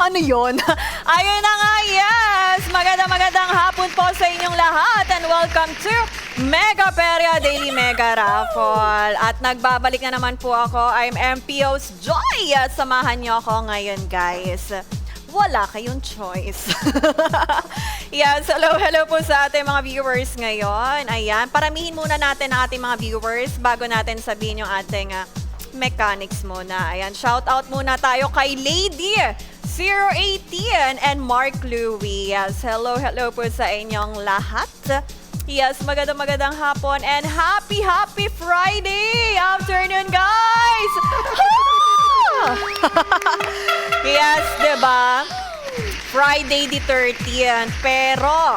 Ano yon? Ayun na nga, yes! Magandang hapon po sa inyong lahat and welcome to Mega Peria Daily Mega Raffle. At nagbabalik na naman po ako. I'm MPO's Joy at samahan niyo ako ngayon, guys. Wala kayong choice. Yes, hello po sa ating mga viewers ngayon. Ayan, paramihin muna natin ang ating mga viewers bago natin sabihin yung ating mechanics muna. Ayan, shout out muna tayo kay Lady 018 and Mark Louie. Yes, hello po sa inyong lahat. Yes, magandang hapon and happy Friday afternoon, guys! Yes, diba? Friday the 13th, pero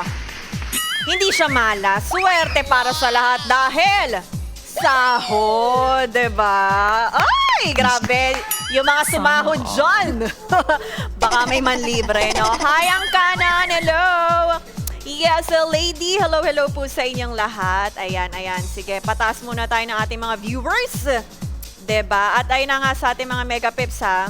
hindi siya malas. Swerte para sa lahat dahil sahod, diba? Ay, grabe. Yung mga sumahod dyan. Baka may manlibre, no? Hi, Angkanan. Hello. Yes, lady. Hello po sa inyong lahat. Ayan. Sige, pataas muna tayo ng ating mga viewers. Diba? At ayun na nga sa ating mga mega pips, ha?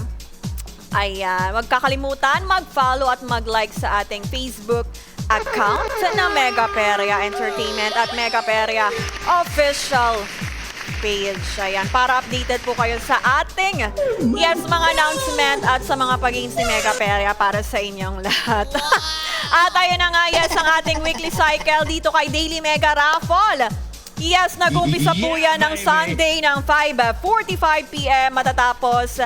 Ayan. Huwag kakalimutan mag-follow at mag-like sa ating Facebook account na Mega Peria Entertainment at Mega Peria Official page. Ayan, para updated po kayo sa ating mga announcement at sa mga pag-games ni Mega Peria para sa inyong lahat. At ayun na nga, yes, ang ating weekly cycle dito kay Daily Mega Raffle. Yes, nag-umpisa po yan ng Sunday ng 5:45 PM matatapos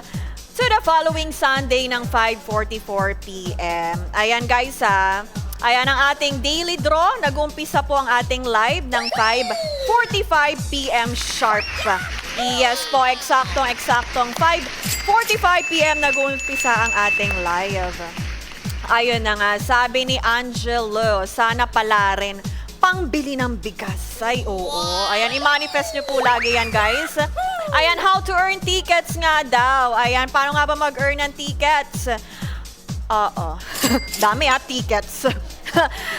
to the following Sunday ng 5:44 PM. Ayan guys, ha. Ayan ang ating daily draw. Nag-umpisa po ang ating live ng 5:45 PM sharp. Yes po, eksaktong 5:45 PM nag-umpisa ang ating live. Ayun na nga, sabi ni Angelo, sana pala rin pangbili ng bigas. Ay, oo. Ayan, i-manifest nyo po lagi yan, guys. Ayan, how to earn tickets nga daw. Ayan, paano nga ba mag-earn ng tickets? Oo. Dami tickets.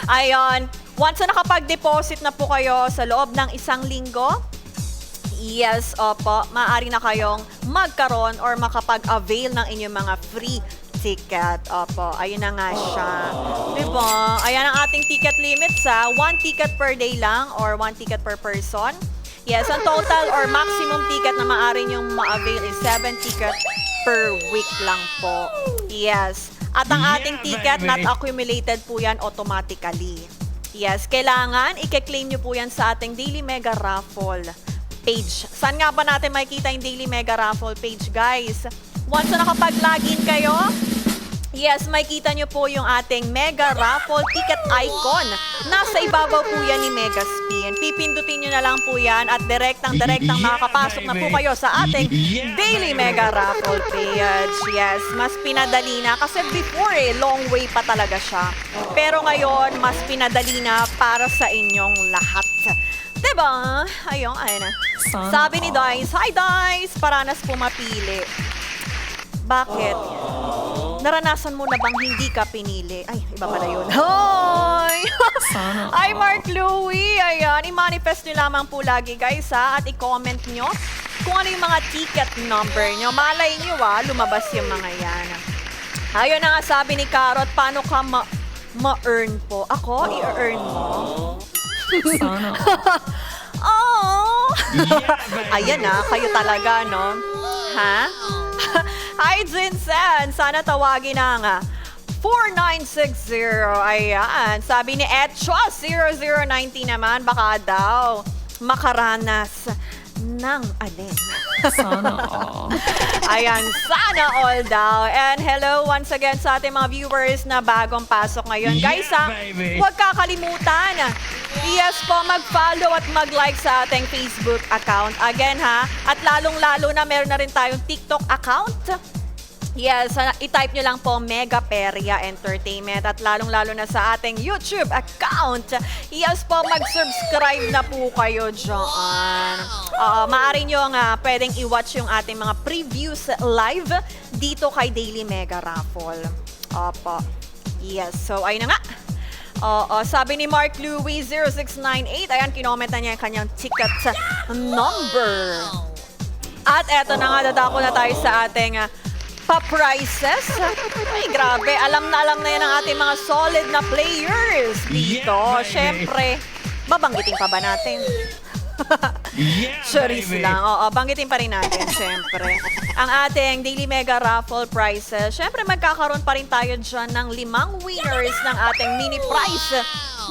Ayan, once na nakapag-deposit na po kayo sa loob ng 1 linggo, yes, opo, maaari na kayong magkaroon or makapag-avail ng inyong mga free ticket. Opo, ayun na nga siya. Diba? Ayan ang ating ticket limits, 1 ticket per day lang or 1 ticket per person. Yes, ang total or maximum ticket na maaari nyong ma-avail is 7 ticket per week lang po. Yes. At ang ating ticket, not accumulated po yan automatically. Yes, kailangan i-claim nyo po yan sa ating Daily Mega Raffle page. Saan nga ba natin makikita yung Daily Mega Raffle page, guys? Once na nakapag-login kayo, yes, makikita nyo po yung ating Mega Raffle ticket icon. Nasa ibabaw po yan ni Mega Spin. Pipindutin nyo na lang po yan at direktang makakapasok na po kayo sa ating Daily Mega Raffle page. Yes, mas pinadali na kasi before long way pa talaga siya. Pero ngayon, mas pinadali na para sa inyong lahat. Diba? Ayun na. Sabi ni Dice, hi Dice! Paranas po mapili. Bakit? Naranasan mo na bang hindi ka pinili? Ay, iba pala yun. Hoy! Ay, Mark Louie! Ayan, i-manifest nyo lamang po lagi, guys, ha? At i-comment nyo kung ano yung mga ticket number nyo. Malay nyo, lumabas yung mga yan. Ayun na nga sabi ni Carrot, paano ka ma-earn po? Ako? I-earn mo? Sana. Oh! Ayan na, kayo talaga, no? Ha? Hi, Jinsen! Sana tawagin na nga. 4960. Ayan. Sabi ni Etchwa 0090 naman, baka daw makaranas ng alin. Sana all. Ayan, sana all daw. And hello once again sa ating mga viewers na bagong pasok ngayon. Guys, huwag kakalimutan. Yes po, mag-follow at mag-like sa ating Facebook account. Again, ha? At lalong-lalo na meron na rin tayong TikTok account. Yes, i-type nyo lang po Mega Peria Entertainment at lalong-lalo na sa ating YouTube account. Yes po, mag-subscribe na po kayo dyan. Maaari nyo nga pwedeng i-watch yung ating mga previews live dito kay Daily Mega Raffle. Opo. Yes, so ayun na nga. Sabi ni Mark Louie 0698, ayan, kinoment na niya yung kanyang ticket number. At eto na nga, dadako na tayo sa ating pa-prices. Ay, grabe. Alam na yan ang ating mga solid na players dito. Yeah, baby. Siyempre, babanggitin pa ba natin? Yeah, Charis baby. lang. Oo, banggitin pa rin natin, syempre. Ang ating Daily Mega Raffle prizes. Syempre, magkakaroon pa rin tayo dyan ng 5 winners ng ating mini prize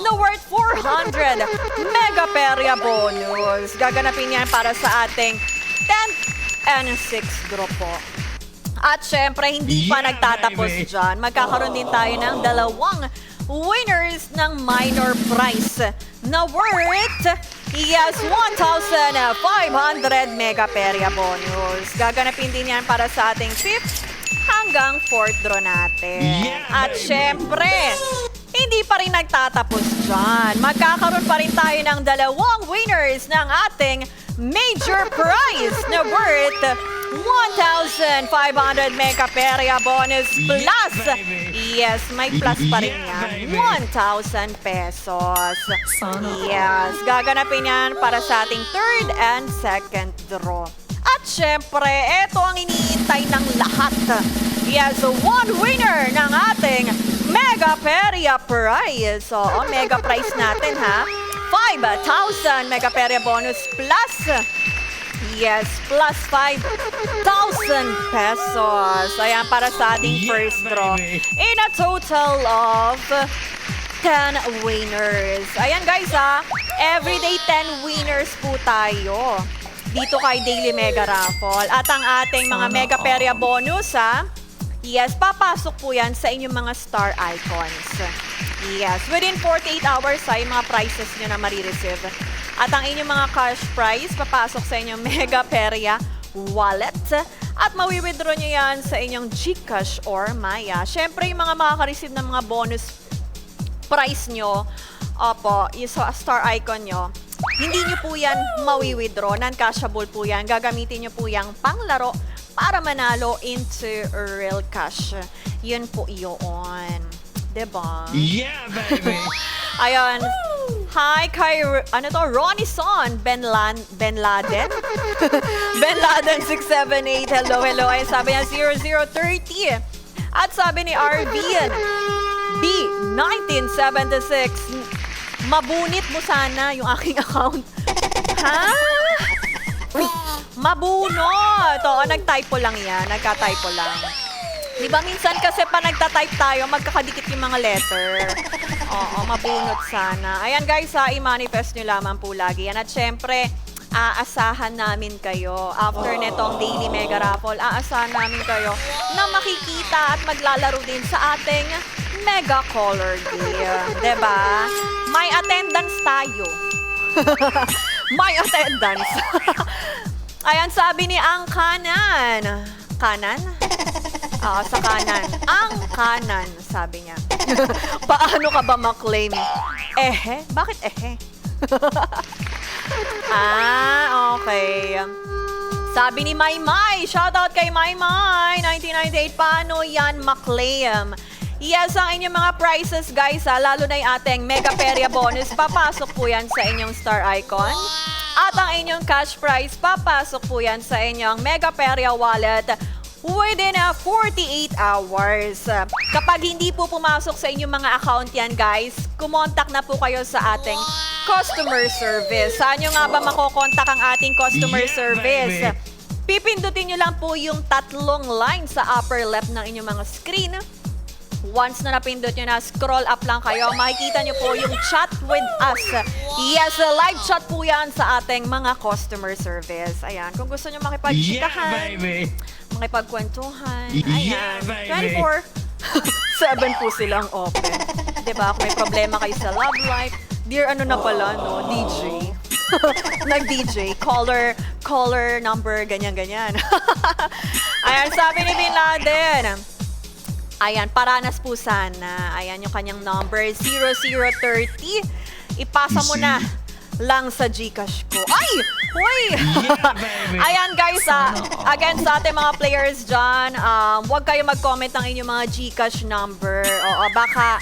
na worth 400 Mega Peria bonus. Gaganapin yan para sa ating 10th and 6th draw po. At syempre, hindi pa Yeah, nagtatapos baby. dyan. Magkakaroon din tayo ng 2 winners ng minor prize na worth 1,500 Mega Peria bonus. Gaganapin din yan para sa ating 5th hanggang 4th draw natin. Yeah, At baby. syempre, hindi pa rin nagtatapos dyan. Magkakaroon pa rin tayo ng 2 winners ng ating major prize na worth 1,500 Mega Peria bonus plus. Yeah, baby. Yes, may plus pa rin Yeah, yan. baby. 1,000 pesos. Sana all. Yes, gaganapin yan para sa ating 3rd and 2nd draw. At syempre, ito ang iniintay ng lahat. Yes, 1 winner ng ating Mega Peria Prize. Oo, Mega Prize natin ha. 5,000 Mega Peria bonus plus. Yes, plus 5,000 pesos. Ayan, para sa ating Yeah, first draw. baby. In a total of 10 winners. Ayan guys ha, everyday 10 winners po tayo dito kay Daily Mega Raffle. At ang ating mga Sana Mega all. Peria bonus ha, yes, papasok po yan sa inyong mga star icons. Yes, within 48 hours sa yung mga prizes nyo na marireceive. At ang inyong mga cash prize, papasok sa inyong Mega Peria wallet. At mawi-withdraw nyo yan sa inyong GCash or Maya. Siyempre, yung mga makaka-receive ng mga bonus price nyo, opo, yung sa star icon nyo, hindi nyo po yan mawi-withdraw. Non-cashable po yan. Gagamitin nyo po yung panglaro para manalo into real cash. Yun po yun. Diba? Yeah, baby. Ayun. Hi kay, Ronnie Son, Ben Laden? Ben Laden 678, hello. Ay sabi niya 0030. At sabi ni Arvin, B 1976, mabunit mo sana yung aking account. Ha? Mabunot. Oo, nagtypo lang yan. Nagka-typo lang. Di ba minsan kasi pa nagta-type tayo, magkakadikit yung mga letter. Oo, mabunot sana. Ayan guys ha, i-manifest nyo lamang po lagi yan. At syempre, aasahan namin kayo. After netong Daily Mega Raffle, aasahan namin kayo na makikita at maglalaro din sa ating Mega Color Game. Diba? May attendance tayo. May attendance. Ayan, sabi ni Ang Kanan. Kanan? Oo, sa kanan. Ang kanan, sabi niya. Paano ka ba maklaim? Ehe? Bakit ehe? Okay. Sabi ni Maymay, shoutout kay Maymay, 1998, paano yan maklaim? Yes, ang inyong mga prizes guys, lalo na yung ating Mega Peria bonus, papasok po yan sa inyong star icon. At ang inyong cash prize, papasok po yan sa inyong Mega Peria wallet within 48 hours. Kapag hindi po pumasok sa inyong mga account yan guys, kumontak na po kayo sa ating customer service. Saan nyo nga ba makokontak ang ating customer Yeah, service? baby. Pipindutin nyo lang po yung 3 line sa upper left ng inyong mga screen. Once na napindot nyo na, scroll up lang kayo. Makikita nyo po yung chat with us. Yes, live chat po yan sa ating mga customer service. Ayan, kung gusto nyo Yeah, makipagchikahan, baby. makipagkwentuhan, Yeah, ayan, baby. 24/7 po silang open. Diba? Kung may problema kayo sa love life, dear ano na pala, no? DJ. Nag-DJ. Caller number, ganyan-ganyan. Ayan, sabi ni Bin Laden. Ayan, paranas po sana. Ayan yung kanyang number, 0030. Ipasa mo na lang sa GCash ko. Ay! Uy! Yeah, baby. Ayan guys, again sa ating mga players dyan, huwag kayo mag-comment ng inyong mga GCash number. Oo, baka,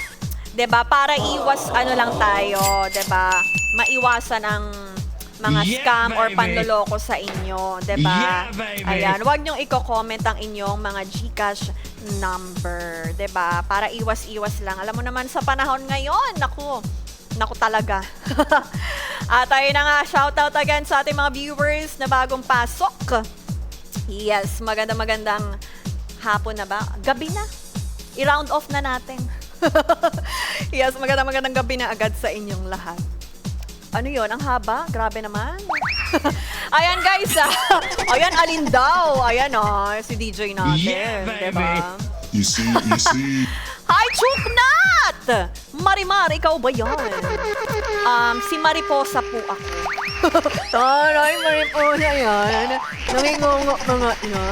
'di ba, para iwas ano lang tayo, 'di ba? Maiwasan ang mga Yeah, scam or baby. panloloko sa inyo, 'di ba? Yeah, baby. Ayan, huwag niyong i-comment ang inyong mga GCash number, 'di ba? Para iwas-iwas lang. Alam mo naman sa panahon ngayon, naku talaga. At ayun na nga, shoutout again sa ating mga viewers na bagong pasok. Yes, magandang hapon na ba? Gabi na. I-round off na natin. Yes, magandang gabi na agad sa inyong lahat. Ano yon? Ang haba? Grabe naman. Ayan guys, ayan alin daw. Ayan si DJ natin. Yeah, baby. Diba? You see, Hi, Chuknat! Marimar, ikaw ba yan? Si Mariposa po ako. Taray, Mariposa yan. Nangingongo na nga niya.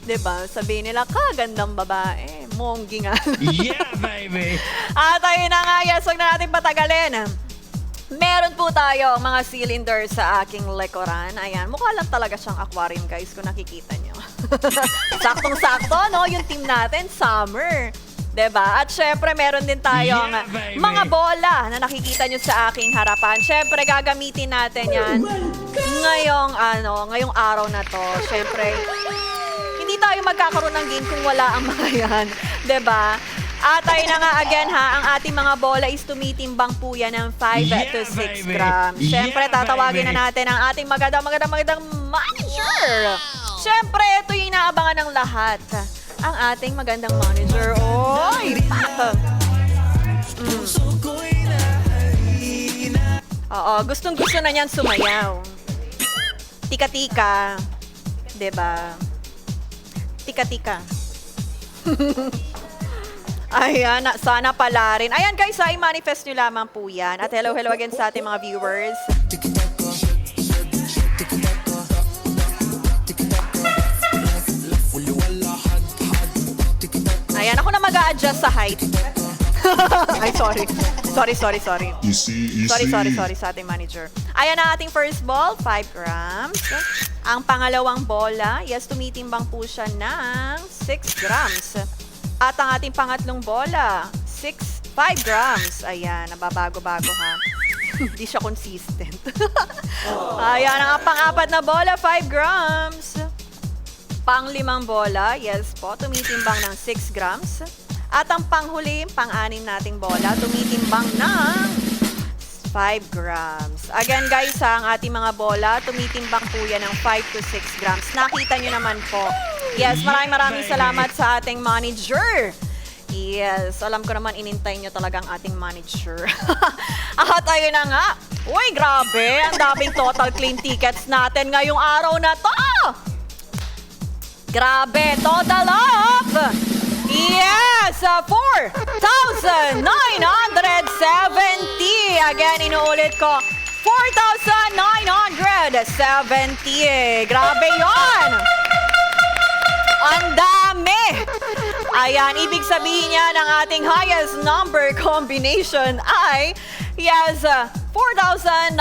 Diba? Sabihin nila, kagandang babae. Monggi nga. Yeah, baby. At ayun na nga, yes, huwag na natin patagalin. Meron po tayo mga cylinder sa aking likuran. Ayan, mukha lang talaga siyang aquarium, guys, kung nakikita nyo. Saktong-sakto, no? Yung team natin, summer. 'Di ba? At syempre, meron din tayong Yeah, baby. mga bola na nakikita nyo sa aking harapan. Syempre, gagamitin natin yan ngayong araw na to. Syempre, hindi tayo magkakaroon ng game kung wala ang mga yan. 'Di ba? At ayun na nga again ang ating mga bola is tumitimbang po yan ng 5 Yeah, to 6 baby. grams. Siyempre, Yeah, tatawagin baby. na natin ang ating magandang manager. Siyempre, ito yung inaabangan ng lahat. Ang ating magandang manager. Oy! Oo, gustong-gusto na niyan sumayaw. Tika-tika. 'Di ba? Tika-tika. Ayan, sana pala rin. Ayan guys, i-manifest nyo lamang po yan. At hello again sa ating mga viewers. Ayan, ako na mag-a-adjust sa height. Ay, sorry. Sorry. you see. Sorry sa ating manager. Ayan ang ating first ball, 5 grams. Ang pangalawang bola, yes, tumitimbang po siya ng 6 grams. At ang ating pangatlong bola, 5 grams. Ayan, nababago-bago ha. Hindi siya consistent. Ayan, ang pang-apat na bola, 5 grams. Pang-limang bola, yes po, tumitimbang ng 6 grams. At ang panghuli, pang-anim nating bola, tumitimbang ng 5 grams. Again guys, ang ating mga bola, tumitimbang po yan ng 5 to 6 grams. Nakita nyo naman po. Yes, maraming salamat sa ating manager. Yes, alam ko naman inintay nyo talaga ang ating manager. At ayun na nga. Uy, grabe. Ang daming total clean tickets natin ngayong araw na to. Grabe, total up! Yes, 4,970. Again, inuulit ko, 4,970. Grabe yon! Ang dami! Ayan, ibig sabihin niya ng ating highest number combination ay, yes, 4,969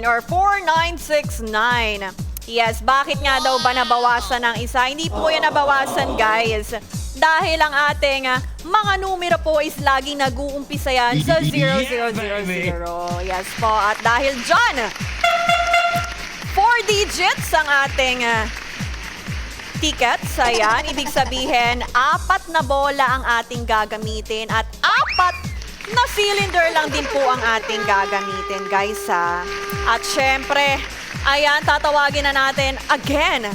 or 4,969. Yes, bakit nga daw ba nabawasan ng isa? Hindi po yan nabawasan, guys. Dahil ang ating mga numero po is laging nag-uumpisa yan sa 0000. Yes po, at dahil dyan, 4 digits ang ating tickets. Ayan, ibig sabihin, 4 na bola ang ating gagamitin at 4 na cylinder lang din po ang ating gagamitin, guys, ha. At syempre, ayan, tatawagin na natin again.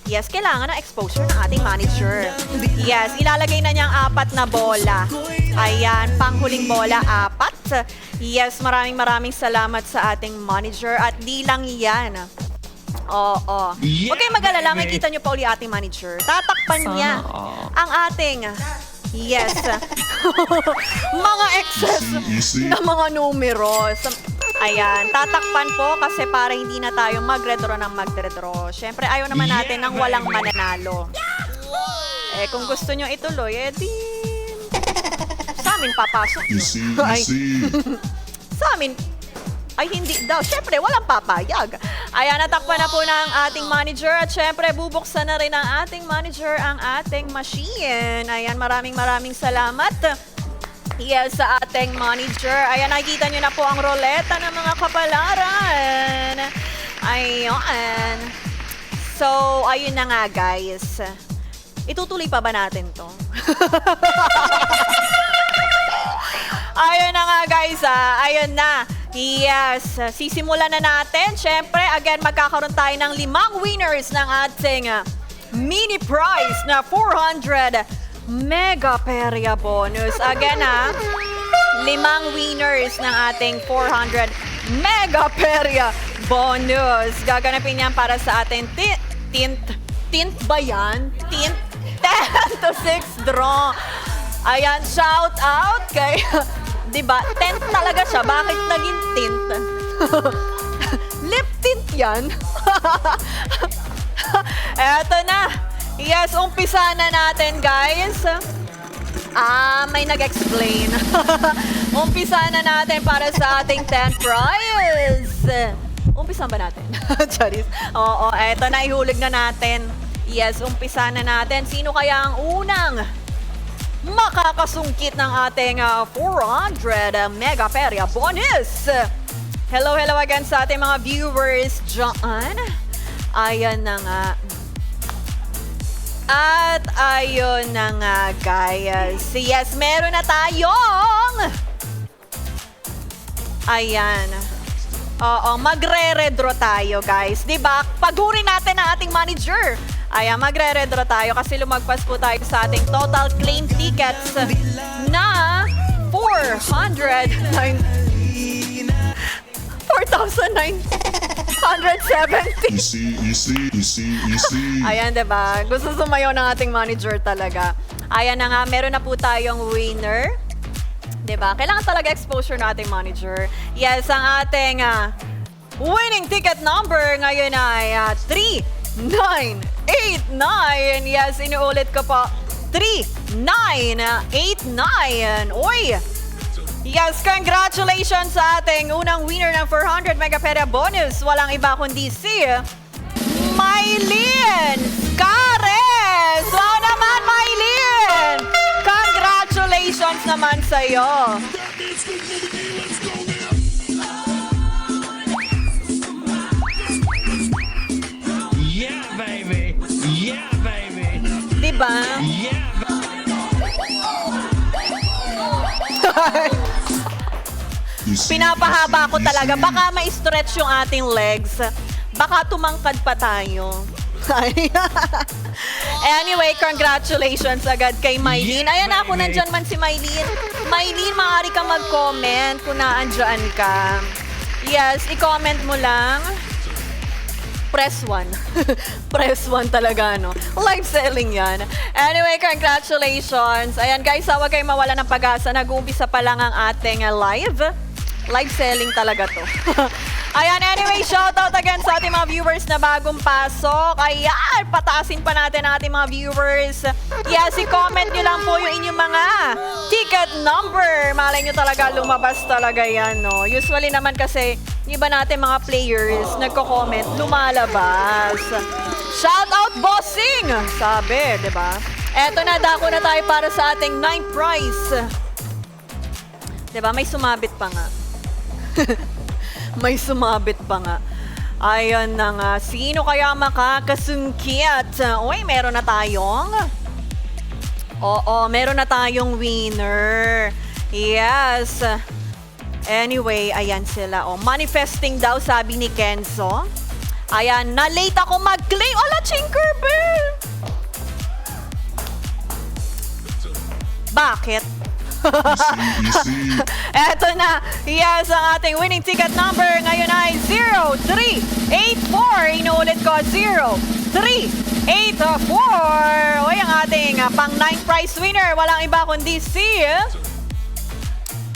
Yes, kailangan ng exposure ng ating manager. Yes, ilalagay na niyang 4 na bola. Ayan, panghuling bola, 4. Yes, maraming salamat sa ating manager. At di lang yan. Oo. Yeah, Huwag kayong mag-alala, baby. makikita niyo pa uli ating manager. Tatakpan Sana niya all. ang ating, yes, mga excess Easy. na mga numero. Ayan, tatakpan po kasi para hindi na tayo mag-redraw ng mag-redraw. Siyempre, ayaw naman natin Yeah, ng walang baby. mananalo. Eh, kung gusto nyo ituloy, eh di, sa amin papasok You nyo. see. Ay, sa amin, ay hindi daw. Siyempre, walang papayag. Ayan, natakpan na po ng ating manager at siyempre, bubuksan na rin ng ating manager ang ating machine. Ayan, maraming salamat. Yes, sa ating ating manager. Ayan, nakikita nyo na po ang roleta ng mga kapalaran. Ayun. So, ayun na nga guys. Itutuloy pa ba natin to? Ayun na nga guys, ayun na. Yes, sisimulan na natin. Siyempre, again, magkakaroon tayo ng 5 winners ng ating mini prize na 400 Mega Peria bonus. Again 5 winners ng ating 400 Mega Peria bonus. Gaganapin yan para sa ating tint ba yan? Tint 10 to 6 draw. Ayan, shout out kay, diba, tint talaga siya. Bakit naging tint? Lip tint yan. Eto na. Yes, umpisa na natin, guys. May nag-explain. Umpisa na natin para sa ating 10 prize. Umpisa ba natin? Charis. Oo, eto na, ihulog na natin. Yes, umpisa na natin. Sino kaya ang unang makakasungkit ng ating 400 Mega Peria bonus? Hello again sa ating mga viewers dyan. Ayan na nga. At ayun na nga guys. Yes, meron na tayong. Ayan. Oo, magre-redraw tayo guys. Diba? Pagurin natin ang ating manager. Ayan, magre-redraw tayo kasi lumagpas po tayo sa ating total claim tickets na 4,970. Easy. Ayan, diba? Gusto sumayaw ng ating manager talaga. Ayan na nga, meron na po tayong winner. Diba? Kailangan talaga exposure ng ating manager. Yes, ang ating winning ticket number ngayon ay 3989. Yes, inuulit ko po. 3989. Uy! Yes, congratulations sa ating unang winner ng 400 Mega Peria bonus. Walang iba kundi si Mylene Cares! Wow naman, Mylene! Congratulations naman sa'yo. Yeah, baby. Yeah, baby. Diba? Yeah, Pinapahaba ko talaga. Baka ma-stretch yung ating legs. Baka tumangkad pa tayo. Anyway, congratulations agad kay Mylene. Ayan na, kung nandyan man si Mylene. Mylene, maaari ka mag-comment kung naandyan ka. Yes, i-comment mo lang. Press 1. Press 1 talaga, no? Live selling yan. Anyway, congratulations. Ayan guys, huwag kayo mawala ng pag-asa. Nag-uumpisa pa lang ang ating live. Live selling talaga to. Ayan, anyway, shoutout again sa ating mga viewers na bagong pasok. Ayan, pataasin pa natin ang ating mga viewers. Yes, i-comment nyo lang po yung inyong mga ticket number. Malay nyo talaga, lumabas talaga yan, no? Usually naman kasi, yung iba natin mga players, nagko-comment, lumalabas. Shoutout, bossing! Sabi, di ba? Eto na, dako na tayo para sa ating 9th prize. Di ba? May sumabit pa nga. May sumabit pa nga. Ayun na nga. Sino kaya makakasungkit? Uy, meron na tayong. Oo, meron na tayong winner. Yes. Anyway, ayan sila. Oh, manifesting daw, sabi ni Kenzo. Ayan, na-late ako mag-claim. Ala, Tinkerbell! Bakit? Easy. Eto na. Yes, ang ating winning ticket number ngayon ay 0384. Inuulit ko, 0384. Uy, ang ating pang 9th prize winner. Walang iba kundi si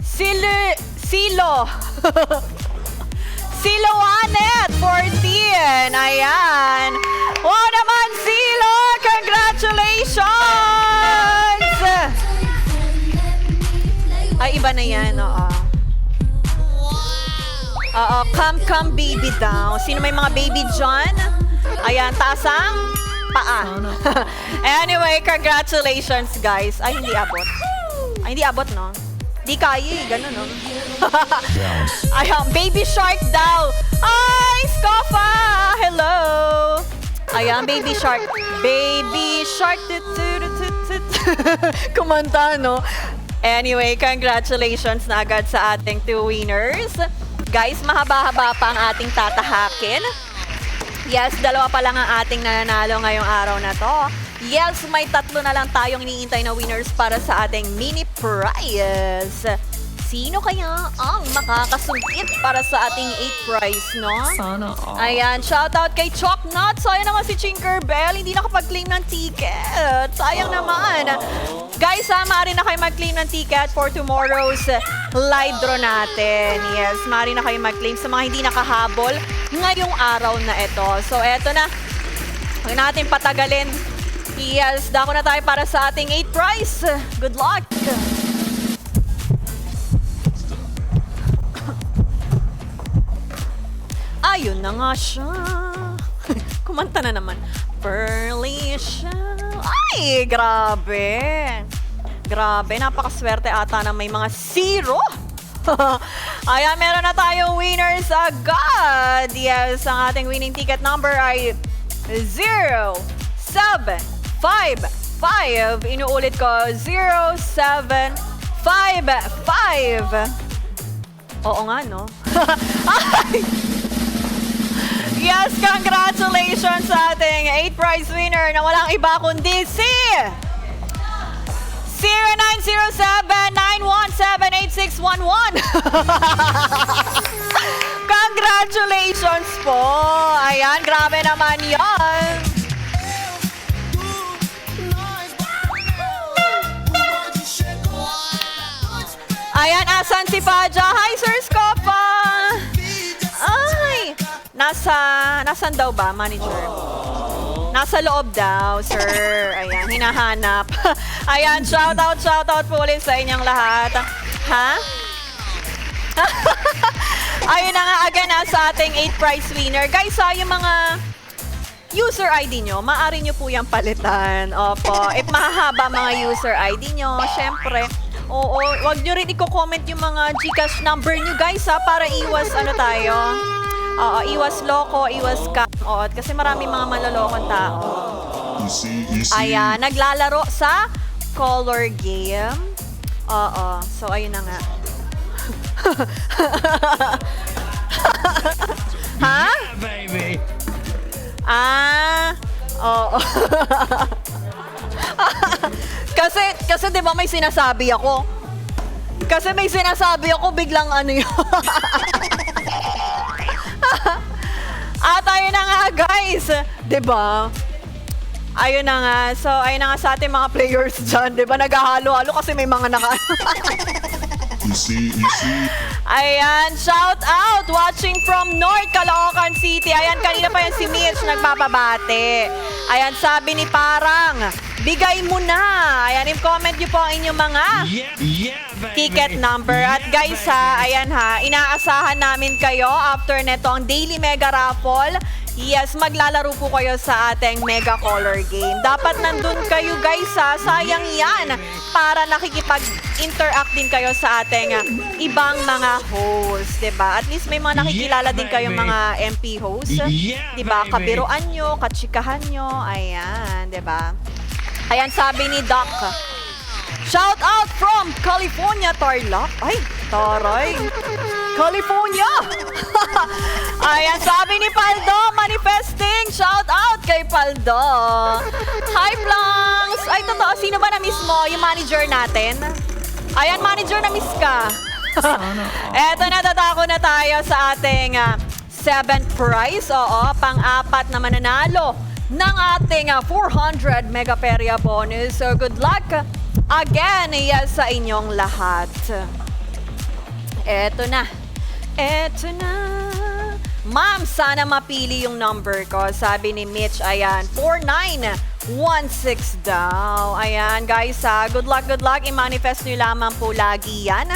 Silo. Silo Anet, 14. Ayan. Wow naman, Silo! Congratulations! Ay, iba na yan, oo. Oo, come baby daw. Sino may mga baby dyan? Ayan, taas ang paa. Anyway, congratulations guys. Ay, hindi abot. Ay, hindi abot, no? Di kaya eh, ganun, no? Bounce. Ayan, baby shark daw. Ay, Scofa! Hello! Ayan, baby shark. Baby shark. Kumanta, no? Anyway, congratulations na agad sa ating 2 winners. Guys, mahaba-haba pa ang ating tatahakin. Yes, 2 pa lang ang ating nananalo ngayong araw na to. Yes, may 3 na lang tayong iniintay na winners para sa ating mini prize. Sino kaya ang makakasungkit para sa ating 8 prize, no? Sana all. Ayan, shoutout kay Chocnut. Sayang naman si Tinkerbell, hindi nakapag-claim ng ticket. Sayang naman. Guys, maaari na kayo mag-claim ng ticket for tomorrow's live draw natin. Yes, maaari na kayo mag-claim sa mga hindi nakahabol ngayong araw na ito. So, eto na. Huwag natin patagalin. Yes, dako na tayo para sa ating 8 prize. Good luck! Ayun na nga siya. Kumanta na naman. Perlisha. Ay, grabe. Grabe, napakaswerte ata na may mga 0. Ayan, meron na tayong winners agad. Yes, ang ating winning ticket number ay 0755. Inuulit ko, 0755. Oo nga, no? Ay! Yes, congratulations sa ating 8 prize winner na walang iba kundi si 0907-917-8611. Congratulations po! Ayan, grabe naman yan. Ayan, asan si Faja? Hi, Sir Scopa! Ay! Nasaan daw ba, manager? Nasa loob daw, sir. Ayan, hinahanap. Ayan, shoutout po ulit sa inyong lahat. Ha? Ayun na nga, again, sa ating 8 prize winner. Guys, yung mga user ID nyo, maaari nyo po yung palitan. Opo. If mahahaba mga user ID nyo, syempre, oo, wag nyo rin i-comment yung mga GCash number nyo, guys, para iwas tayo. Oo, iwas loko, iwas scam. Oo, kasi marami mga malolokong tao. Easy, easy. Ayan, naglalaro sa color game. Oo, so ayun na nga. Ha? Yeah, baby. Oo. kasi 'di ba may sinasabi ako? Kasi may sinasabi ako biglang yun. At ayun na nga, guys. 'Di ba? Ayun na nga. So, ayun na nga sa ating mga players dyan. 'Di ba? Naghahalo-halo kasi may mga Easy, easy. Ayan, shout out! Watching from North Caloocan City. Ayan, kanina pa yan si Mitch nagpapabate. Ayan, sabi ni Parang, bigay mo na. Ayan, i-comment nyo po ang inyong mga Yeah, baby. ticket number. At guys ayan inaasahan namin kayo after netong Daily Mega Raffle. Yes, maglalaro po kayo sa ating Mega Color Game. Dapat nandun kayo guys sayang yan para nakikipag-interact din kayo sa ating ibang mga hosts, 'di ba? At least may mga nakikilala din kayong mga MP hosts, 'di ba? Kabiruan nyo, katsikahan nyo, ayan, 'di ba? Ayan, sabi ni Doc. Shout out from California, Tarlac. Ay, taray. California! Ayan, sabi ni Paldo, manifesting. Shout out kay Paldo. Hi, Planks! Ay, totoo, sino ba na-miss mo? Yung manager natin? Ayan, manager, na-miss ka. Sana all. Eto na, tatako na tayo sa ating 7th prize. Oo, pang-apat na mananalo ng ating 400 Mega Peria bonus. So, good luck again yes, sa inyong lahat. Eto na. Eto na. Ma'am, sana mapili yung number ko. Sabi ni Mitch, ayan, 4916 daw. Ayan, guys, good luck, good luck. I-manifest nyo lamang po lagi yan.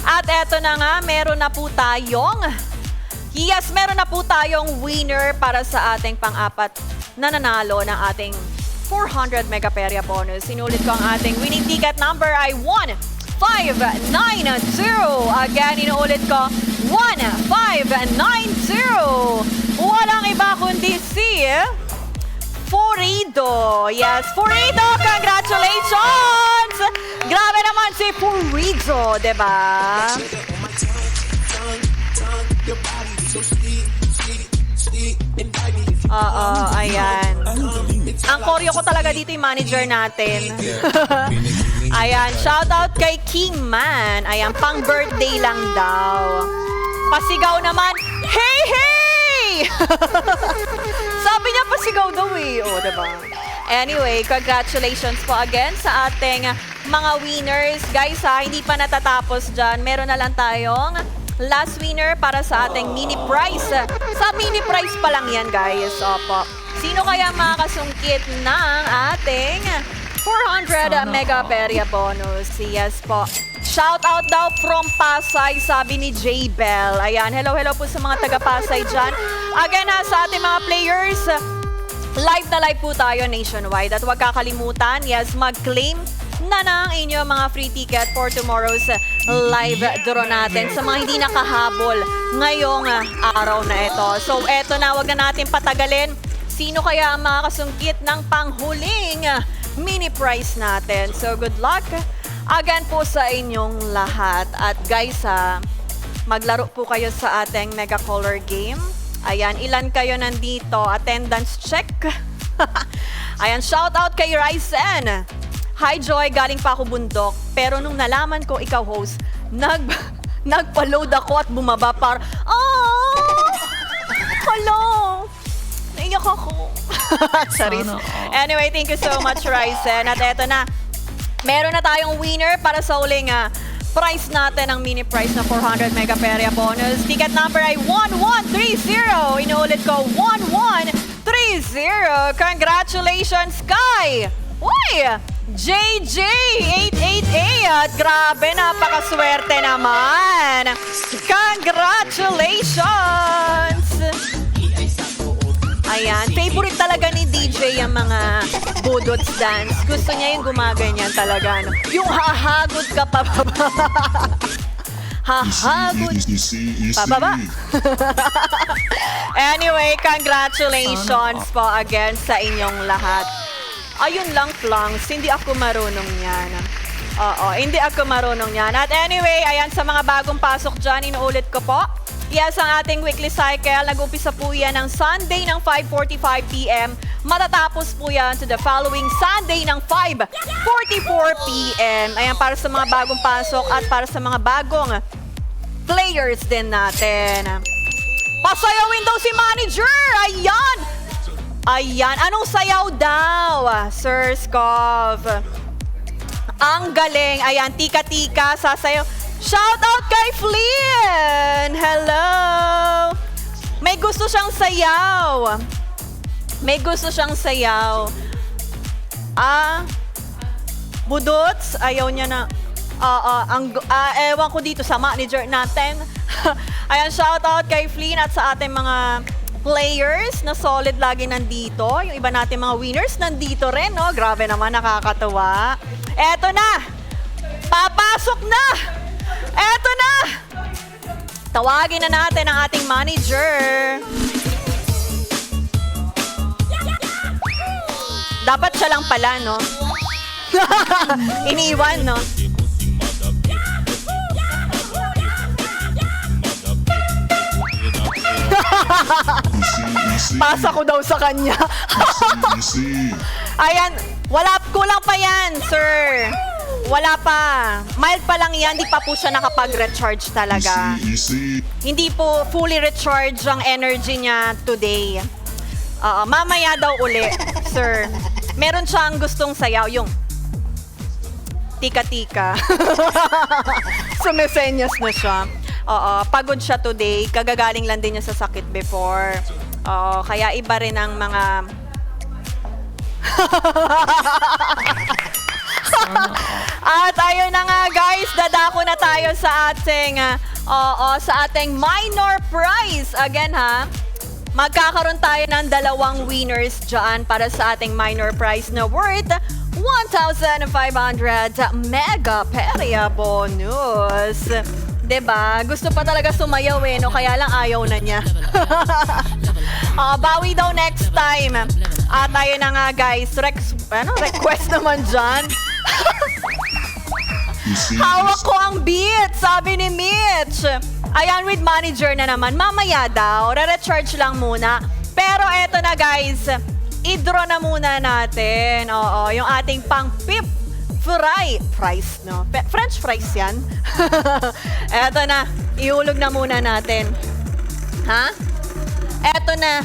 At eto na nga, meron na po tayong winner para sa ating pang-apat na nanalo ng ating 400 Mega Peria bonus. Sinulit ko ang ating winning ticket number ay 1, 1590. Again, inuulit ko, 1590. Walang iba kundi si Furido. Yes, Furido, congratulations! Grabe naman si Furido, diba? Oo, ayan. Ang koryo ko talaga dito yung manager natin. Ayan, shoutout kay Kingman. Ayan, pang birthday lang daw. Pasigaw naman, hey, hey! Sabi niya pasigaw daw eh. O, diba? Anyway, congratulations po again sa ating mga winners. Guys ha, hindi pa natatapos dyan. Meron na lang tayong last winner para sa ating mini prize. Sa mini prize pa lang yan, guys. Opo. Sino kaya makakasungkit ng ating 400 mega perya bonus? Yes po. Shout out daw from Pasay, sabi ni J. Bell. Ayan, hello po sa mga taga Pasay dyan. Again ha, sa ating mga players, live na live po tayo nationwide. At huwag kakalimutan, yes, mag-claim na ng inyong mga free ticket for tomorrow's live draw natin sa mga hindi nakahabol ngayong araw na ito. So eto na, wag na natin patagalin. Sino kaya ang makakasungkit ng panghuling mini prize natin? So good luck again po sa inyong lahat. At guys maglaro po kayo sa ating Mega Color game. Ayan, ilan kayo nandito? Attendance check. Ayan, shout out kay Ryzen. Hi Joy, galing pa ako bundok. Pero nung nalaman ko ikaw host, nagpa-load ako at bumaba para, hello! Naiyak ako. Sorry. Anyway, thank you so much Ryzen. At eto na, meron na tayong winner para sa uling prize natin ang mini prize na 400 mega perya bonus. Ticket number ay 1130. Inuulit ko, 1130. Congratulations, Sky! Uy! JJ888. Grabe, napakaswerte naman. Congratulations! Ayan, favorite talaga ni DJ yung mga budots dance. Gusto niya yung gumaganyan talaga. No? Yung hahagod ka pa baba. Hahagod pa baba. Anyway, congratulations po again sa inyong lahat. Ayun lang, Flunks, hindi ako marunong yan. Oo, hindi ako marunong yan. At anyway, ayan sa mga bagong pasok dyan, inuulit ko po. Yes, ang ating weekly cycle, nag-umpisa po yan ng Sunday ng 5:45 p.m. Matatapos po yan to the following Sunday ng 5:44 p.m. Ayan, para sa mga bagong pasok at para sa mga bagong players din natin. Pasayawin daw si manager! Ayan! Ayan, anong sayaw daw, Sir Scov? Ang galing. Ayan, tika-tika, sasayaw. Shout out kay Flynn! Hello! May gusto siyang sayaw. May gusto siyang sayaw. Budots, ayaw niya na. Ewan ko dito sa manager natin. Ayan, shout out kay Flynn at sa ating mga players na solid lagi nandito. Yung iba natin mga winners nandito rin, no? Grabe naman, nakakatuwa. Eto na! Papasok na! Eto na! Tawagin na natin ang ating manager. Dapat siya lang pala, no? Iniwan, no? Pasa ko daw sa kanya. Ayan, kulang pa yan, sir. Wala pa. Mild pa lang yan, di pa po siya nakapag-recharge talaga. Hindi po fully recharge ang energy niya today. Mamaya daw uli, sir. Meron siyang gustong sayaw, yung tika-tika. Sumesenyas na siya. Pagod siya today. Kagagaling lang din niya sa sakit before. Kaya iba rin ang mga... At ayun na nga guys, dadako na tayo sa ating minor prize. Again ha, magkakaroon tayo ng 2 winners dyan para sa ating minor prize na worth 1,500 mega perya bonus. 'Di ba? Gusto pa talaga sumayaw no? Kaya lang ayaw na niya. Bawi daw next time. Tayo na nga guys. Request naman dyan. You see, Hawak ko ang beat, sabi ni Mitch. Ayan, with manager na naman. Mamaya daw, re-recharge lang muna. Pero eto na guys, i-draw na muna natin. Oo, yung ating pang-pip fries, no? French fries yan. Eto na, ihulog na muna natin. Ha? Eto na.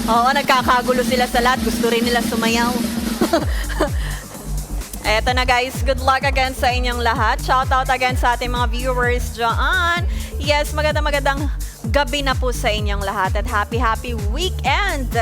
Oo, nagkakagulo sila sa lahat. Gusto rin nila sumayaw. Eto na guys, good luck again sa inyong lahat. Shoutout again sa ating mga viewers dyan. Yes, magandang gabi na po sa inyong lahat at happy weekend.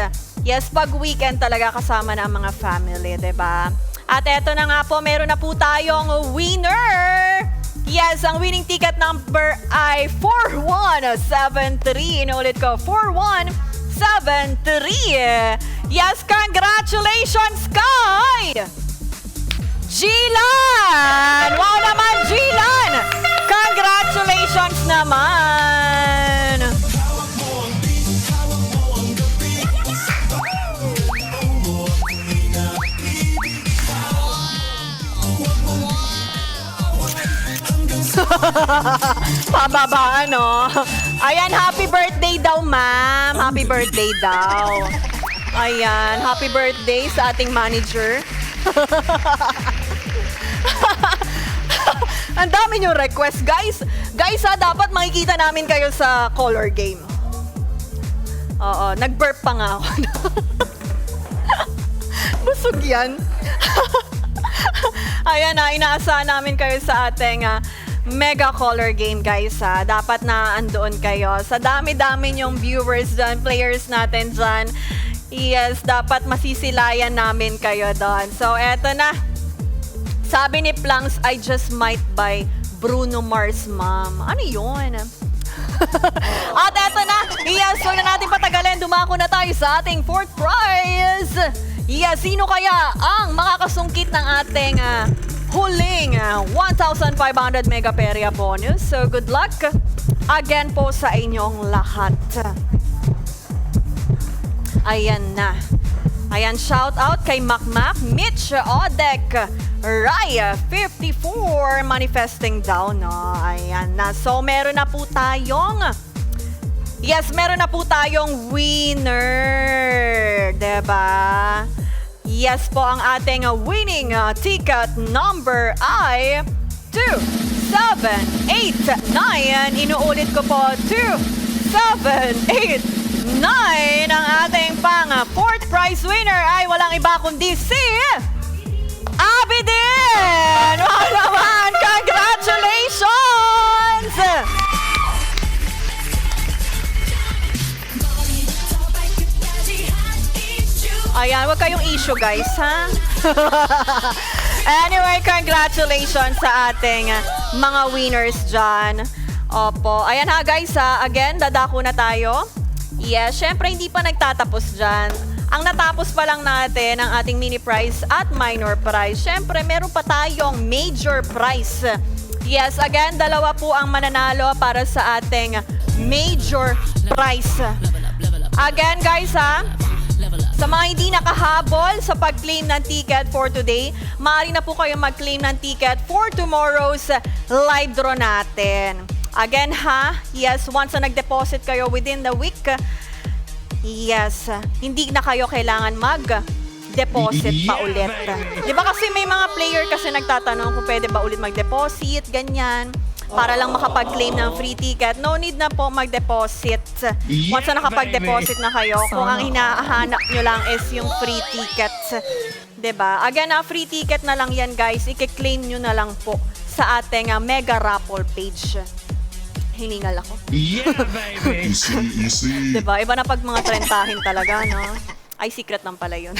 Yes, pag weekend talaga kasama na ang mga family, 'di ba? At eto na nga po, meron na po tayong winner. Yes, ang winning ticket number ay 4173. Inulit ko, 4173. Yes, congratulations, Sky! Jilan! Wow naman, Jilan! Congratulations naman! Pababa, no? Ayan, happy birthday daw, ma'am. Happy birthday daw. Ayan, happy birthday sa ating manager. Ang dami nyo request, guys. Guys, dapat makikita namin kayo sa color game. Oo, nag-burp pa nga ako. Busog yan. Ayan inaasahan namin kayo sa ating mega color game, guys. Dapat na andoon kayo. Sa dami-dami nyong viewers dyan, players natin dyan. Yes, dapat masisilayan namin kayo doon. So, eto na. Sabi ni Planks, I just might buy Bruno Mars, ma'am. Ano yun? At eto na. Yes, huwag na natin patagalin. Dumako na tayo sa ating fourth prize. Yes, sino kaya ang makakasungkit ng ating huling 1,500 mega perya bonus? So, good luck again po sa inyong lahat. Ayan na. Ayan, shout out kay Macmac, Mitch, Odek, Raya, 54, manifesting daw, no? Ayan na. So, meron na po tayong, meron na po tayong winner. Diba? Yes po, ang ating winning ticket number ay 2789. Inuulit ko po, 2789. Ang ating pang fourth prize winner ay walang iba kundi si Abidin! Wow naman! Congratulations! Ayan, wag kayong issue, guys, ha? Anyway, congratulations sa ating mga winners dyan. Opo. Ayan ha, guys, again, dadako na tayo. Yes, syempre hindi pa nagtatapos dyan. Ang natapos pa lang natin ang ating mini prize at minor prize. Syempre, meron pa tayong major prize. Yes, again, dalawa po ang mananalo para sa ating major prize. Again, guys, sa mga hindi nakahabol sa pag-claim ng ticket for today, maaari na po kayo mag-claim ng ticket for tomorrow's live draw natin. Again yes, once na nag-deposit kayo within the week, yes, hindi na kayo kailangan mag-deposit pa ulit. Di ba kasi may mga player kasi nagtatanong kung pwede ba ulit mag-deposit, ganyan, para lang makapag-claim ng free ticket. No need na po mag-deposit. Once na nakapag-deposit na kayo, kung ang hinahanap nyo lang is yung free ticket. Diba? Again, free ticket na lang yan, guys. I-claim nyo na lang po sa ating mega raffle page. Hiningal ako. Yeah, baby! Easy. Diba? Iba na pag mga trentahin talaga, no? Ay, secret lang pala yun.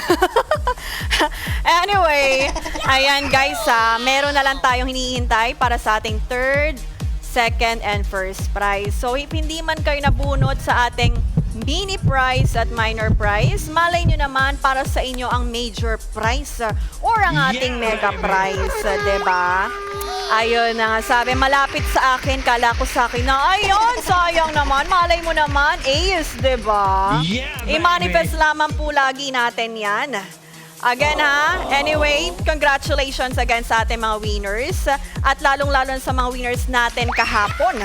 Anyway, ayan guys, meron na lang tayong hinihintay para sa ating third, second, and first prize. So, if hindi man kayo nabunot sa ating mini prize at minor prize. Malay nyo naman para sa inyo ang major prize or ang ating Yeah, mega baby. prize, diba? Ayun na nga, sabi, malapit sa akin, kala ko sa akin na, ayun, sayang naman, malay mo naman, ace, diba? Yeah, baby. I-manifest lamang po lagi natin yan. Again ha, anyway, congratulations again sa ating mga winners at lalong-lalo sa mga winners natin kahapon.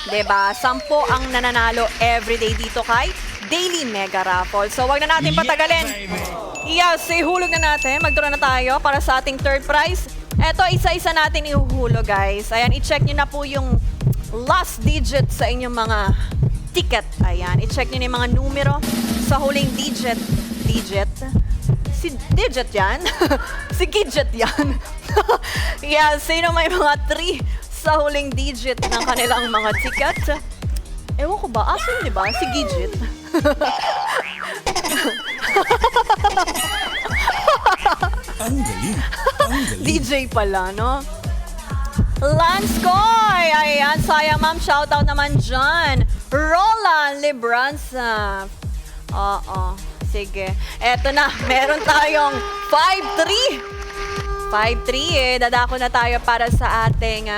'Di ba? 10 ang nananalo everyday dito kay Daily Mega Raffle. So wag na natin patagalin. Yeah, baby. Yes, ihulog na natin. Magdura na tayo para sa ating third prize. Eto, isa-isa natin ihuhulog, guys. Ayan, i-check nyo na po yung last digit sa inyong mga ticket. Ayan, i-check nyo na yung mga numero sa huling digit. Si digit yan? Si Gidget yan? Yeah, sino may mga 3 sa huling digit ng kanilang mga ticket? Ewan ko ba? Asan, di ba? Si Gidget. Ang galing. Ang galing. DJ pala, no? Lance Coy! Ayan, sayang ma'am. Shoutout naman dyan. Roland Libranza. Oo. Sige. Eto na. Meron tayong 5-3. 5-3 Dadako na tayo para sa ating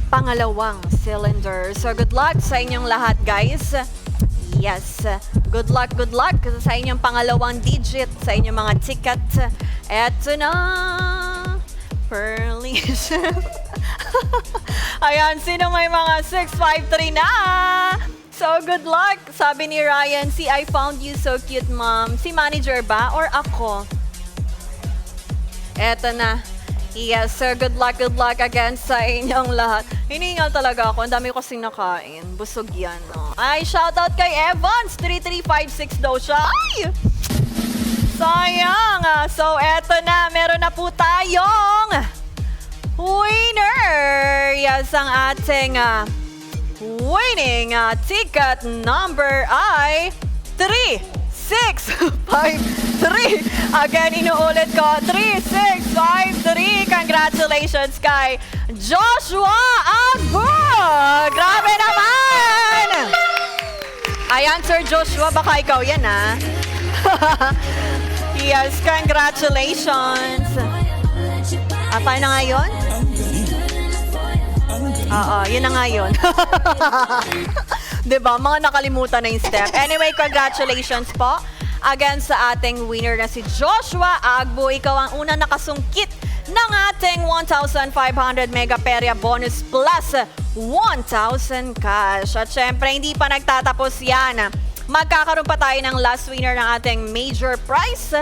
pangalawang cylinder. So, good luck sa inyong lahat, guys. Yes. Good luck sa inyong pangalawang digit, sa inyong mga ticket. Eto na. Pearlish. Ayan, sino may mga 653 na? So, good luck. Sabi ni Ryan, si I found you so cute, mom. Si manager ba? Or ako? Eto na. Yes, sir. Good luck again sa inyong lahat. Hiningal talaga ako. Ang dami ko kasing nakain. Busog yan, no? Ay, shoutout kay Evans. 3356 daw siya. Ay! Sayang. So, eto na. Meron na po tayong winner. Yes, ang ating winning ticket number ay 3653. Again, inuulit ko. 3653. Congratulations kay Joshua Agbo! Grabe naman! Ayan, Sir Joshua, baka ikaw yan, ha? Yes, congratulations. Paano na nga yun? Ang galing. Ang galing. Oo, yun na nga yun. Diba? Mga nakalimutan na yung step. Anyway, congratulations po again sa ating winner na si Joshua Agbo. Ikaw ang unang nakasungkit ng ating 1,500 Mega Peria bonus plus 1,000 cash. At syempre, hindi pa nagtatapos yan. Magkakaroon pa tayo ng last winner ng ating major prize.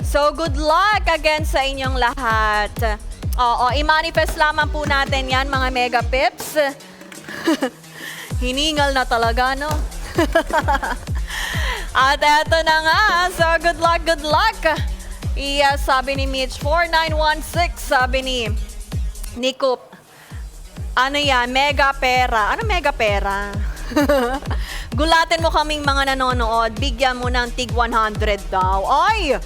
So, good luck again sa inyong lahat. Oo, i-manifest lamang po natin yan, mga Mega Pips. Hiningal na talaga, no? At eto na nga. So, good luck. Yes, sabi ni Mitch, 4916, sabi ni Coop. Ano yan? Mega pera. Ano mega pera? Gulatin mo kaming mga nanonood. Bigyan mo ng tig 100 daw. Ay!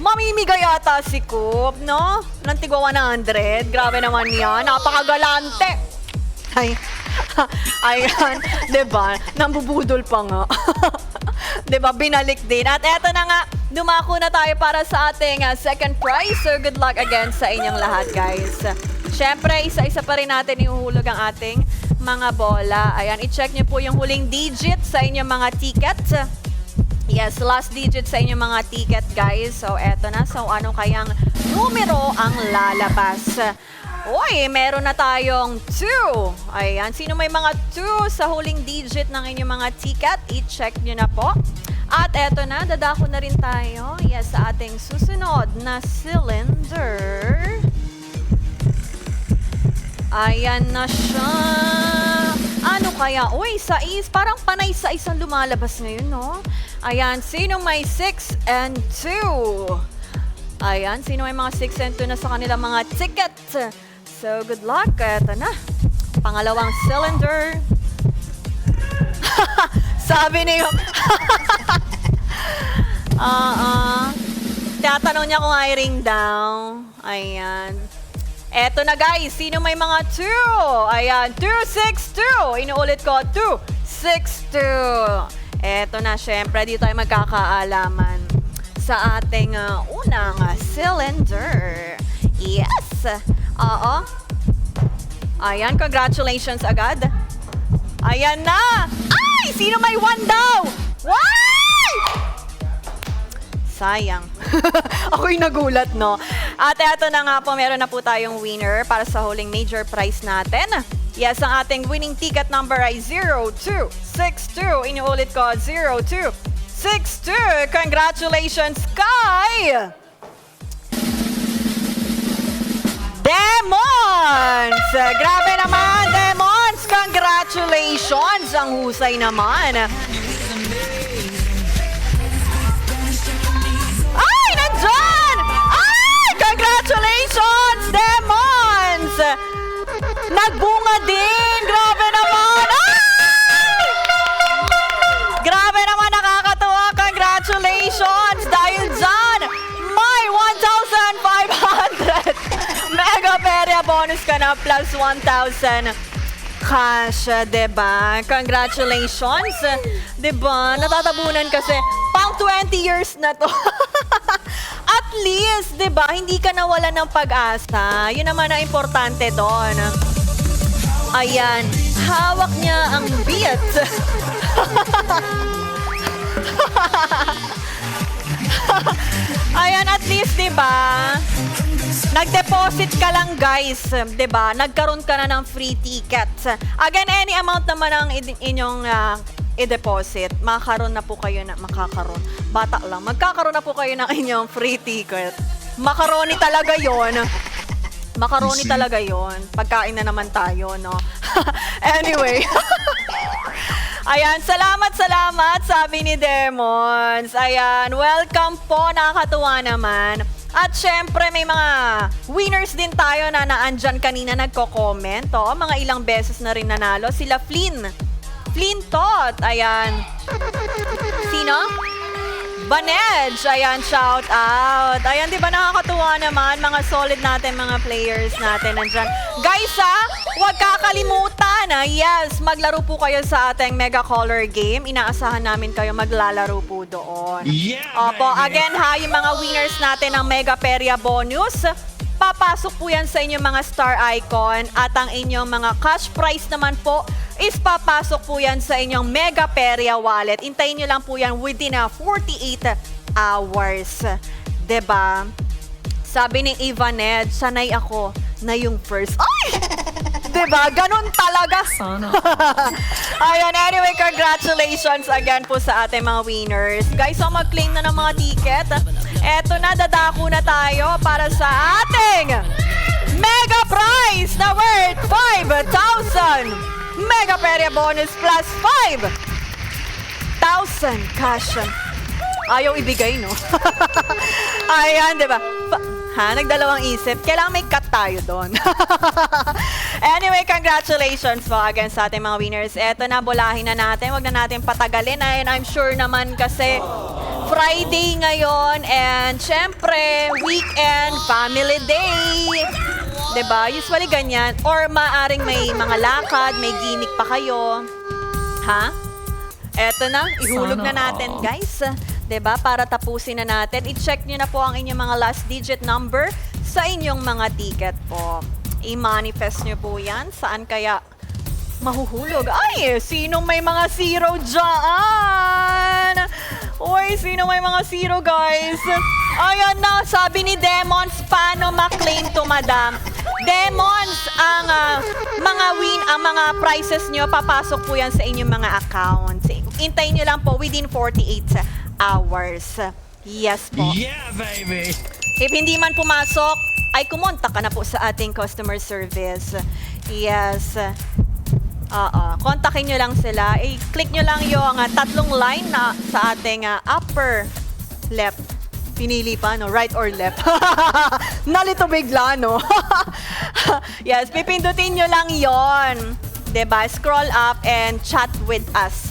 Mamimigay yata si Coop, no? Ng tig 100. Grabe naman yan. Napakagalante. Ay. Ayan. Diba? Nambubudol pa nga. Diba? Binalik din. At eto na nga. Dumako na tayo para sa ating second prize. So, good luck again sa inyong lahat, guys. Siyempre, isa-isa pa rin natin ihuhulog ang ating mga bola. Ayan, i-check nyo po yung huling digit sa inyong mga ticket. Yes, last digit sa inyong mga ticket, guys. So, eto na. So, ano kayang numero ang lalabas? Uy, meron na tayong 2. Ayan, sino may mga 2 sa huling digit ng inyong mga ticket? I-check nyo na po. At eto na, dadako na rin tayo. Yes, sa ating susunod na cylinder. Ayan na siya. Ano kaya? Uy, 6. Parang panay 6 ang lumalabas ngayon, no? Ayan, sino may 6 and 2? Ayan, sino may mga 6 and 2 na sa kanilang mga ticket? So, good luck. Eto na. Pangalawang cylinder. Sabi niyo. Tatanong niya kung I ring down. Ayan. Eto na, guys. Sino may mga 2? Ayan. 262. Inuulit ko. 6-2. Eto na, syempre, dito tayo magkakaalaman sa ating unang cylinder. Yes! Oo. Ayan, congratulations agad. Ayan na! Ay! Sino may 1 daw? Why? Sayang. Ako'y nagulat, no? At eto na nga po, meron na po tayong winner para sa huling major prize natin. Yes, ang ating winning ticket number ay 0262. Inuulit ko, 0262. Congratulations, kay Demons! Grabe naman, Demons! Congratulations! Ang husay naman. Ay, nandyan! Ay, congratulations, Demons! Nagbunga din! Grabe naman! Ay! Grabe naman, nakakatuwa! Congratulations! Dahil dyan, may 1,500 Mega Peria bonus ka na plus 1,000 cash, diba? Congratulations! Diba? Natatabunan kasi pang 20 years na to. At least, diba? Hindi ka nawala ng pag-asa. Yun naman ang importante doon. Ayan. Hawak niya ang beat. Ayan, at least, diba? Nag-deposit ka lang, guys. Diba? Nagkaroon ka na ng free tickets. Again, any amount naman ang inyong i-deposit, makakaroon na po kayo na, magkakaroon na po kayo ng inyong free ticket. Macaroni talaga yon. Macaroni talaga yon. Pagkain na naman tayo, no? Anyway. Ayan, salamat, sabi ni Demons. Ayan, welcome po, nakakatuwa naman. At syempre, may mga winners din tayo na naandyan kanina nagko-comment. Oh, mga ilang beses na rin nanalo. Sila Flynn Tot. Ayan. Sino? Banej. Ayan, shout out. Ayan, di ba nakakatuwa naman? Mga solid natin, mga players natin nandyan. Guys, huwag kakalimutan. Yes, maglaro po kayo sa ating Mega Color Game. Inaasahan namin kayo maglalaro po doon. Yeah, Opo, baby. again ha, yung mga winners natin ng Mega Peria bonus, papasok po yan sa inyong mga star icon at ang inyong mga cash prize naman po is papasok po yan sa inyong Mega Peria wallet. Intayin nyo lang po yan within 48 hours. Diba? Sabi ni Ivaned, sanay ako na yung first. Ay! Diba? Ganun talaga. Sana. Ayan, anyway, congratulations again po sa ating mga winners. Guys, so mag-claim na ng mga ticket. Eto na, dadako na tayo para sa ating Mega Prize na worth 5,000 Mega Peria bonus plus 5,000 cash. Ayaw ibigay, no? Ayan, diba? Nagdalawang isip. Kailangan may cut tayo doon. Anyway, congratulations po again sa ating mga winners. Eto na, bulahin na natin. Huwag na natin patagalin. And I'm sure naman kasi Friday ngayon and syempre, weekend, family day. Diba? Usually ganyan. Or maaring may mga lakad, may gimmick pa kayo. Ha? Eto na, ihulog na natin, guys. Diba? Para tapusin na natin. I-check nyo na po ang inyong mga last digit number sa inyong mga ticket po. I-manifest nyo po yan. Saan kaya mahuhulog? Ay, sinong may mga zero dyan? Uy, sino may mga zero, guys? Ayan na, sabi ni Demons, paano ma-claim to, madam? Demons, ang mga prizes nyo, papasok po yan sa inyong mga accounts. Hintayin nyo lang po within 48 hours. Yes po. Yeah, baby. If hindi man pumasok, ay kumontak ka na po sa ating customer service. Yes. Kontakin nyo lang sila. I-click nyo lang yung tatlong line na sa ating upper left. Pinili pa, no? Right or left? Nalito bigla, no? Yes, pipindutin nyo lang yon. Diba? Scroll up and chat with us.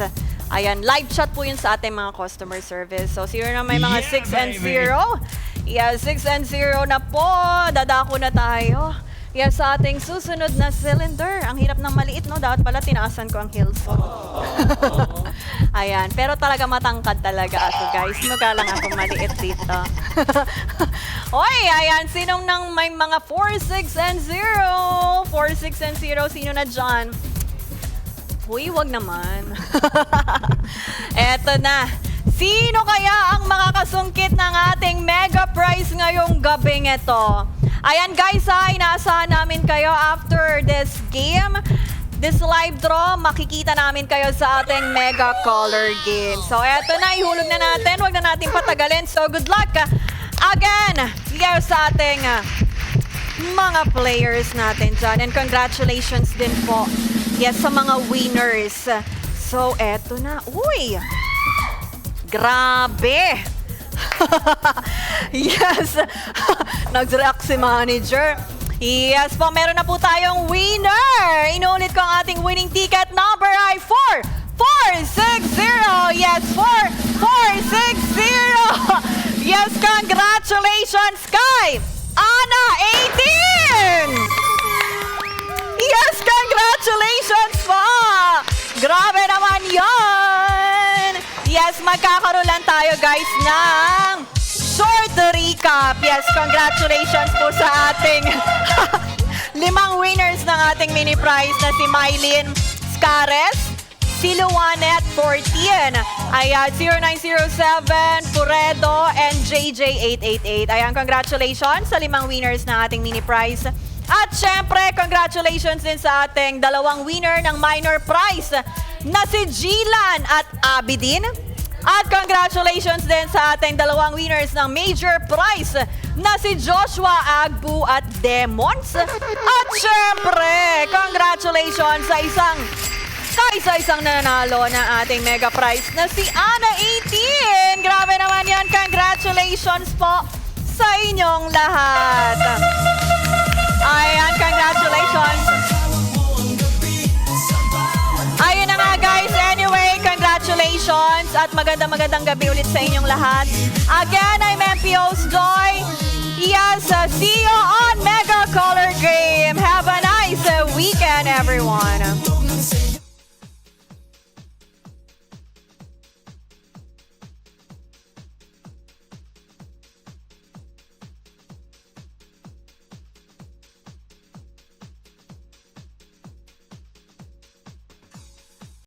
Ayan, live chat po yun sa ating mga customer service. So, sino na may mga Yeah, 6 and baby. 0? Yeah, 6 and 0 na po. Dadako na tayo Yes, sa ating susunod na cylinder. Ang hirap ng maliit, no? Dapat pala tinaasan ko ang heels ko. Ayan. Pero talaga matangkad talaga ako, guys. Nuga lang ako maliit dito. Oy, ayan. Sinong nang may mga 4, 6, and 0? 4, 6, and 0. Sino na dyan? Uy, wag naman. Eto na. Sino kaya ang makakasungkit ng ating mega prize ngayong gabing ito? Ayan guys ha, inaasahan namin kayo after this game. This live draw, makikita namin kayo sa ating mega color game. So eto na, ihulog na natin. Huwag na natin patagalin. So good luck again here sa ating mga players natin dyan. And congratulations din po, yes, sa mga winners. So eto na. Uy! Grabe! Yes! Nag-react si manager. Yes po, meron na po tayong winner! Inulit ko ang ating winning ticket number ay 4460! Yes, 4460! Yes, congratulations kay Ana 18! Yes, congratulations po! Grabe naman yon! Yes, magkakaroon lang tayo guys ng short recap. Yes, congratulations po sa ating 5 winners ng ating mini prize na si Mylene Scares, si Luanet 14, ayan, 0907, Puredo, and JJ888. Ayan, congratulations sa 5 winners ng ating mini prize. At syempre, congratulations din sa ating 2 winner ng minor prize na si Gilan at Abidin. At congratulations din sa ating 2 winners ng major prize na si Joshua Agbu at Demons. At syempre, congratulations sa isang nananalo ng ating mega prize na si Ana 18. Grabe naman yan. Congratulations po sa inyong lahat. Ayan, congratulations. Ayun na nga guys, anyway, congratulations at magandang gabi ulit sa inyong lahat. Again, I'm MPO's Joy. Yes, see you